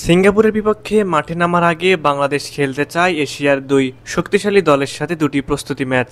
সিঙ্গাপুরের বিপক্ষে মাঠে নামার আগে বাংলাদেশ খেলতে চায় এশিয়ার দুই শক্তিশালী দলের সাথে দুটি প্রস্তুতি ম্যাচ।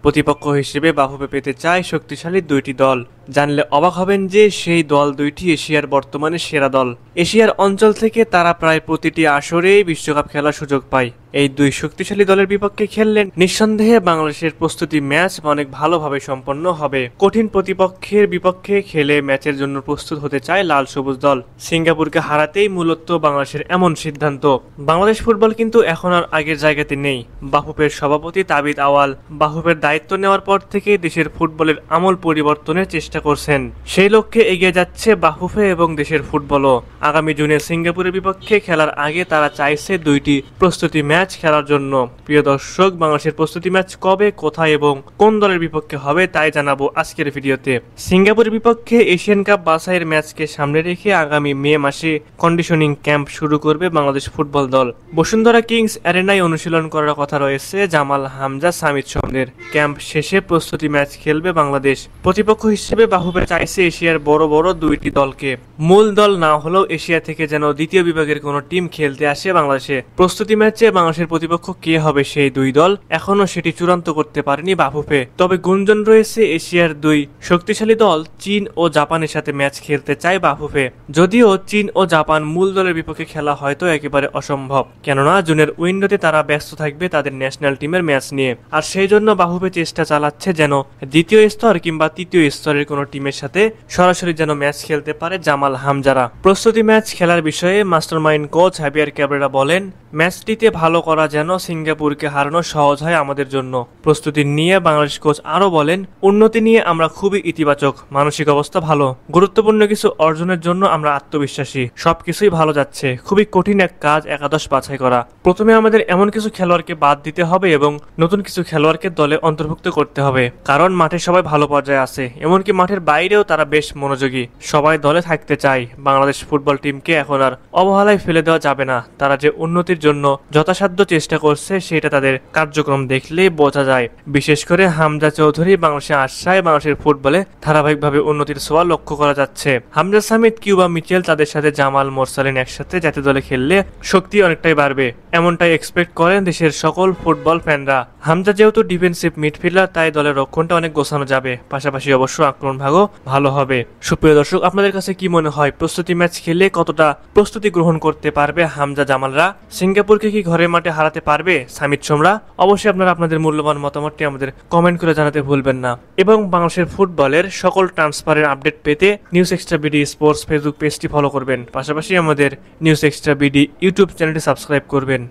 প্রতিপক্ষ হিসেবে বাফুফে পেতে চায় শক্তিশালী দুইটি দল। জানলে অবাক হবেন যে সেই দল দুইটি এশিয়ার বর্তমানে সেরা দল। এশিয়ার অঞ্চল থেকে তারা প্রায় প্রতিটি আসরেই বিশ্বকাপ খেলার সুযোগ পায়। এই দুই শক্তিশালী দলের বিপক্ষে খেললে নিঃসন্দেহে বাংলাদেশের প্রস্তুতি ম্যাচ অনেক ভালোভাবে সম্পন্ন হবে। কঠিন প্রতিপক্ষের বিপক্ষে খেলে ম্যাচের জন্য প্রস্তুত হতে চায় লাল সবুজ দল। সিঙ্গাপুরকে হারাতেই মূলত বাংলাদেশের এমন সিদ্ধান্ত। বাংলাদেশ ফুটবল কিন্তু এখন আর আগের জায়গাতে নেই। বাফুফের সভাপতি তাবিদ আওয়াল বাফুফের দায়িত্ব নেওয়ার পর থেকে দেশের ফুটবলের আমূল পরিবর্তনের চেষ্টা করছেন। সেই লক্ষ্যে এগিয়ে যাচ্ছে বাফুফে এবং দেশের ফুটবলও। আগামী জুনে সিঙ্গাপুরের বিপক্ষে খেলার আগে তারা চাইছে দুইটি প্রস্তুতি ম্যাচ খেলার জন্য। প্রিয় দর্শক, বাংলাদেশের প্রস্তুতি ম্যাচ কবে, কোথায় এবং কোন দলের বিপক্ষে হবে তাই জানাবো আজকের ভিডিওতে। সিঙ্গাপুরের বিপক্ষে এশিয়ান কাপ বাছাইয়ের ম্যাচকে সামনে রেখে আগামী মে মাসে কন্ডিশনিং ক্যাম্প শুরু করবে বাংলাদেশ ফুটবল দল। বসুন্ধরা কিংস অ্যারেনায় অনুশীলন করার কথা রয়েছে জামাল, হামজা, সামিদ সোমদের। ক্যাম্প শেষে প্রস্তুতি ম্যাচ খেলবে বাংলাদেশ। প্রতিপক্ষ হিসেবে বাফুফে চাইছে এশিয়ার বড় বড় দুইটি দলকে। মূল দল না হলেও এশিয়া থেকে যেন দ্বিতীয় বিভাগের কোনো টিম খেলতে আসে বাংলাদেশে। প্রস্তুতি ম্যাচে বাংলাদেশের প্রতিপক্ষ কে হবে সেই দুই দল এখনো সেটি চূড়ান্ত করতে পারেনি বাফুফে। তবে গুঞ্জন রয়েছে এশিয়ার দুই শক্তিশালী দল চীন ও জাপানের সাথে ম্যাচ খেলতে চায় বাফুফে। যদিও চীন ও জাপান মূল দলের বিপক্ষে খেলা হয়তো একেবারে অসম্ভব, কেননা জুনের উইন্ডোতে তারা ব্যস্ত থাকবে তাদের ন্যাশনাল টিমের ম্যাচ নিয়ে। আর সেই জন্য বাফুফে চেষ্টা চালাচ্ছে যেন দ্বিতীয় স্তর কিংবা তৃতীয় স্তরের কোনো টিমের সাথে সরাসরি যেন ম্যাচ খেলতে পারে জামাল, হামজারা। প্রস্তুতি ম্যাচ খেলার বিষয়ে মাস্টারমাইন্ড কোচ হাবিয়ার ক্যাবরেরা বলেন, ম্যাচটিতে ভালো করা যেন সিঙ্গাপুরকে হারানো সহজ হয় আমাদের জন্য। প্রস্তুতি নিয়ে বাংলাদেশ কোচ আরো বলেন, উন্নতি নিয়ে আমরা খুবই ইতিবাচক, মানসিক অবস্থা ভালো, গুরুত্বপূর্ণ কিছু অর্জনের জন্য আমরা আত্মবিশ্বাসী, সবকিছুই ভালো যাচ্ছে। খুবই কঠিন এক কাজ একাদশ বাছাই করা। প্রথমে আমাদের এমন কিছু খেলোয়াড়কে বাদ দিতে হবে এবং নতুন কিছু খেলোয়াড়কে দলে অন্তর্ভুক্ত করতে হবে, কারণ মাঠে সবাই ভালো পর্যায়ে আছে, এমনকি মাঠের বাইরেও তারা বেশ মনোযোগী। সবাই দলে থাকতে চায়। বাংলাদেশ ফুটবল টিমকে এখন আর অবহেলায় ফেলে দেওয়া যাবে না। তারা যে উন্নতির জন্য যথাসাধ্য চেষ্টা করছে সেটা তাদের কার্যক্রম দেখলেই বোঝা যায়। বিশেষ করে হামজা চৌধুরী বাংলাদেশে আসায় বাংলাদেশের ফুটবলে ধারাবাহিকভাবে উন্নতির ছোঁয়া লক্ষ্য করা যাচ্ছে। হামজা, সামিদ, কিউবা, মিচেল তাদের সাথে জামাল, মোরসালিন একসাথে জাতীয় দলে খেললে শক্তি অনেকটাই বাড়বে, এমনটাই এক্সপেক্ট করেন দেশের সকল ফুটবল ফ্যানরা। হামজা যেহেতু ডিফেন্সিভ মিডফিল্ডার, তাই দলের রক্ষণটা অনেক গোছানো যাবে, পাশাপাশি অবশ্য আক্রমণ ভাগও ভালো হবে। সুপ্রিয় দর্শক, আপনাদের কাছে কি মনে হয় প্রস্তুতি ম্যাচ খেলে কতটা প্রস্তুতি গ্রহণ করতে পারবে হামজা, জামালরা? সিঙ্গাপুরকে কি ঘরের মাঠে হারাতে পারবে সামিদ, সোমরা? অবশ্যই আপনারা আপনাদের মূল্যবান মতামতটি আমাদের কমেন্ট করে জানাতে ভুলবেন না। এবং বাংলাদেশের ফুটবলের সকল ট্রান্সফারের আপডেট পেতে news extra BD sports Facebook পেজটি ফলো করবেন, পাশাপাশি আমাদের নিউজ এক্সট্রা বিডি ইউটিউব চ্যানেলটি সাবস্ক্রাইব করবেন।